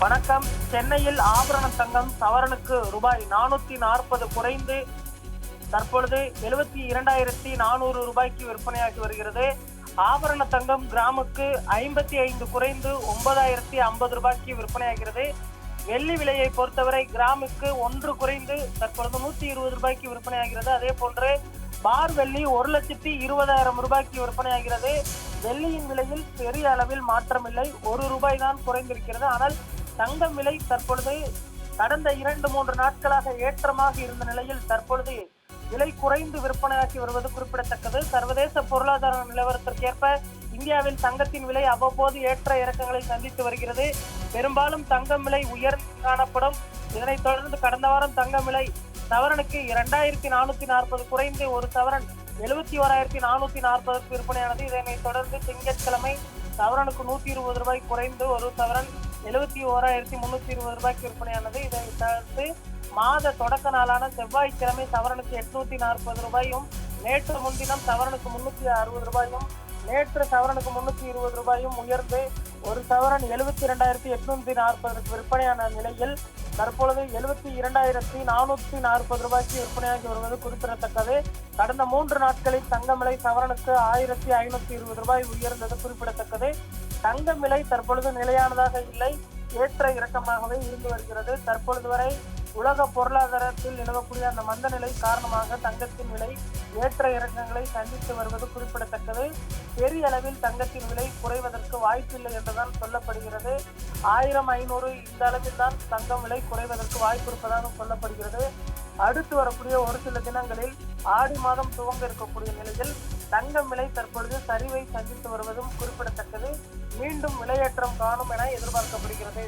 வணக்கம். சென்னையில் ஆபரண தங்கம் சவரனுக்கு ரூபாய் 440 குறைந்து தற்பொழுது 72,400 ரூபாய்க்கு விற்பனையாகி வருகிறது. ஆபரண தங்கம் கிராமுக்கு 55 குறைந்து 9,050 ரூபாய்க்கு விற்பனையாகிறது. வெள்ளி விலையை பொறுத்தவரை கிராமுக்கு 1 குறைந்து தற்பொழுது 120 ரூபாய்க்கு விற்பனையாகிறது. அதே போன்று பார் வெள்ளி 1,20,000 ரூபாய்க்கு விற்பனையாகிறது. வெள்ளியின் விலையில் பெரிய அளவில் மாற்றமில்லை, 1 ரூபாய் தான் குறைந்திருக்கிறது. ஆனால் தங்கம் விலை தற்பொழுது கடந்த 2-3 நாட்களாக ஏற்றமாக இருந்த நிலையில் தற்பொழுது விலை குறைந்து விற்பனையாகி வருவது குறிப்பிடத்தக்கது. சர்வதேச பொருளாதார நிலவரத்திற்கேற்ப இந்தியாவில் தங்கத்தின் விலை அவ்வப்போது ஏற்ற இறக்கங்களை சந்தித்து வருகிறது. பெரும்பாலும் தங்கம் விலை உயர்ந்து காணப்படும். இதனைத் தொடர்ந்து கடந்த வாரம் தங்கம் விலை சவரனுக்கு 2,440 குறைந்து ஒரு சவரன் 71,440 விற்பனையானது. இதனைத் தொடர்ந்து திங்கட்கிழமை சவரனுக்கு 120 ரூபாய் குறைந்து ஒரு சவரன் 71,320 ரூபாய்க்கு விற்பனையானது. இதைத் தவிர்த்து மாத தொடக்க நாளான செவ்வாய்க்கிழமை சவரனுக்கு 840 ரூபாயும், நேற்று முன்தினம் சவரனுக்கு 360 ரூபாயும், நேற்று சவரனுக்கு 320 ரூபாயும் உயர்ந்து ஒரு சவரன் 72,840 விற்பனையான நிலையில் தற்பொழுது 72,440 ரூபாய்க்கு விற்பனையாகி வருவது குறிப்பிடத்தக்கது. கடந்த 3 நாட்களில் தங்கம் விலை சவரனுக்கு 1,520 ரூபாய் உயர்ந்தது குறிப்பிடத்தக்கது. தங்கம் விலை தற்பொழுது நிலையானதாக இல்லை, ஏற்ற இறக்கமாகவே இருந்து வருகிறது. தற்பொழுது வரை உலக பொருளாதாரத்தில் நிலவக்கூடிய அந்த மந்த நிலை காரணமாக தங்கத்தின் விலை ஏற்ற இறக்கங்களை சந்தித்து வருவது குறிப்பிடத்தக்கது. பெரிய அளவில் தங்கத்தின் விலை குறைவதற்கு வாய்ப்பில்லை என்றுதான் சொல்லப்படுகிறது. 1,500 இந்த அளவில் தான் தங்கம் விலை குறைவதற்கு வாய்ப்பு இருப்பதாக சொல்லப்படுகிறது. அடுத்து வரக்கூடிய ஒரு சில தினங்களில் ஆடி மாதம் துவங்க இருக்கக்கூடிய நிலையில் தங்கம் விலை தற்பொழுது சரிவை சந்தித்து வருவதும் குறிப்பிடத்தக்கது. மீண்டும் விலையேற்றம் காணும் என எதிர்பார்க்கப்படுகிறது.